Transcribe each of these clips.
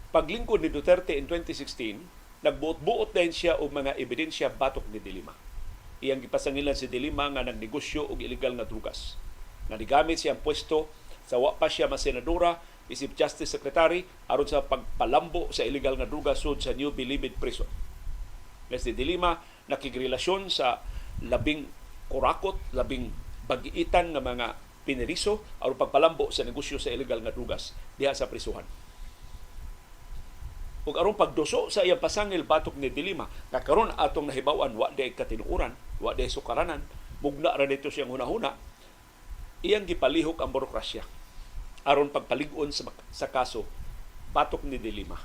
paglingkod ni Duterte in 2016, nagbuot-buot din siya og mga ebidensya batok ni Dilima. Iyang gipasangilan si Dilima nga nagnegosyo og illegal nga drugas. Nga nigamit siyang pwesto sa wa pa siya masenadora, isip Justice Secretary, aron sa pagpalambo sa illegal nga drugas sud sa New Bilibid Prison. Nga si Dilima nakigrelasyon sa labing kurakot, labing bagiitan nga mga pineriso aron pagpalambo sa negosyo sa illegal nga drugas diha sa prisuhan. Ug aron pagduso sa iyang pasangil batok ni Dilima, nga karon atong nahibaw-an wa day katinuoran, wa day sukaranan, mugna ra dito siyang hunahuna, iyang gipalihok ang burukrasya aron pagpalig-on sa kaso batok ni Dilima.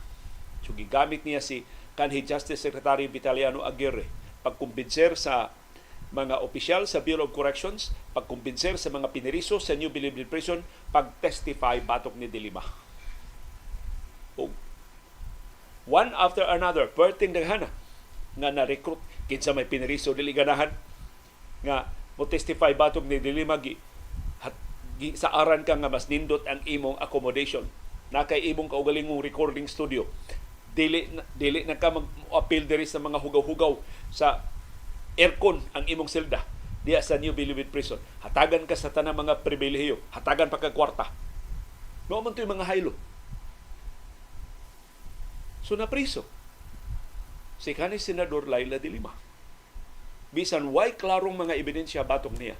So gigamit niya si kanhi Justice Secretary Vitaliano Aguirre pagkumbinser sa mga opisyal sa Bureau of Corrections, pagkumbinser sa mga pineriso sa New Bilibid Prison, pag-testify batok ni Dilima. O, one after another, perting daghana nga na-recruit kinsa may pineriso dili ganahan nga mo testify batok ni Dilima sa aran ka nga mas nindot ang imong accommodation. Nakay imong kaugalingong recording studio. Dili na ka mag-appeal diri sa mga hugaw-hugaw sa aircon ang imong selda diya sa New Bilibid Prison. Hatagan ka sa tanang mga pribilehiyo, hatagan pa ka kwarta. No man to'y mga haylo. So napriso si kanhi Senador Laila de Lima. Bisan way klarong mga ebidensya batok niya.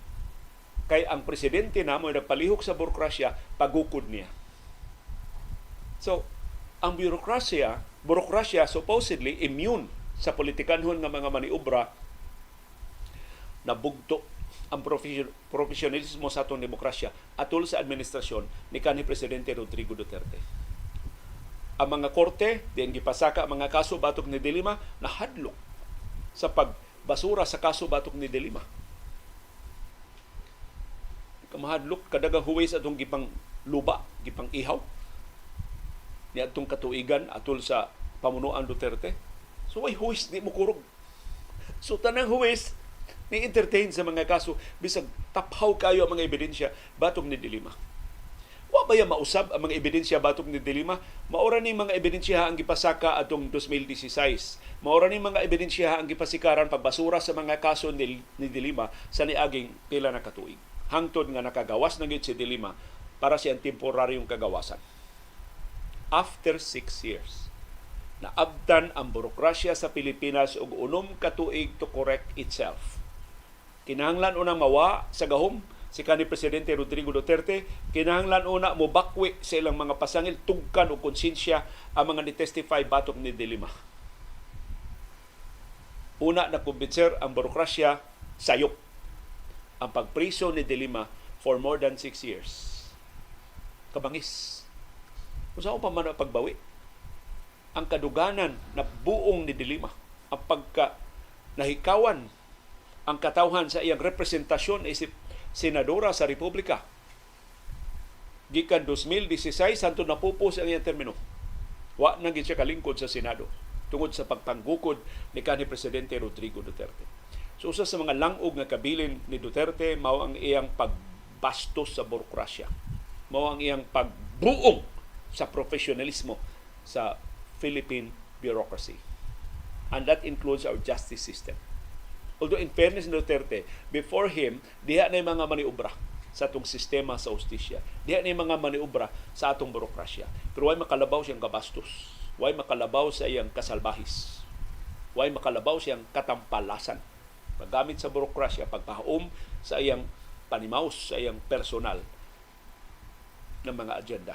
Kay ang presidente namo nagpalihok sa Burukrasya, pagukod niya. So, ang Burukrasya supposedly immune sa politikanhon nga mga maniobra, nabugto ang profesionalismo sa atong demokrasya atol sa administrasyon ni kanhi Presidente Rodrigo Duterte. Ang mga korte, diyan gipasaka ang mga kaso batok ni Dilima, nahadlok sa pagbasura sa kaso batok ni Dilima. Kamahadlok, kadagang huwis atong gipang luba, gipang ihaw ni atong katuigan atol sa pamunuan Duterte. So ay huwis di mo kurog. So tanang huwis ni entertain sa mga kaso bisag taphaw kayo ang mga ebidensya batok ni Dilima. Wa ba ya mausab ang mga ebidensya batok ni Dilima? Maura ni mga ebidensya ang gipasaka atong 2016. Maura ni mga ebidensya ang gipasikaran pagbasura sa mga kaso ni Dilima sa niaging pila na katuig. Hangtod nga nakagawas na gyud si Dilima para siyang temporaryong kagawasan. After 6 years, naabtan ang burukrasya sa Pilipinas og 6 ka tuig to correct itself. Kinahanglan unang mawa sa gahom si kanhi Presidente Rodrigo Duterte, kinahanglan una mo bakwi sa ilang mga pasangil, tugkan o konsensya ang mga ni-testify batok ni Dilima. Una na kumbinser ang burukrasya sayop ang pagpriso ni Dilima for more than 6 years. Kabangis. Kung saan pa man ang pagbawi, ang kaduganan na buong ni Dilima, ang pagka nahikawan ang katawhan sa iyang representasyon isip senadora sa Republika. Gikan 2016, santo napupos ang iyang termino. Wa na gid siya kalingkod sa Senado tungod sa pagpanggukod ni kanhi Presidente Rodrigo Duterte. So usa sa mga langog nga kabilin ni Duterte mao ang iyang pagbastos sa burukrasya. Mao ang iyang pagbuong sa professionalismo sa Philippine bureaucracy. And that includes our justice system. Although in fairness ni Duterte, before him, diha na yung mga maniobra sa atong sistema sa ustisya. Diha na yung mga maniobra sa atong bureaucracia. Pero way makalabaw siyang kabastos. Way makalabaw sa iyang kasalbahis. Way makalabaw siyang katampalasan. Paggamit sa bureaucracia, pagpahaom sa iyang panimaos, sa iyang personal na mga agenda.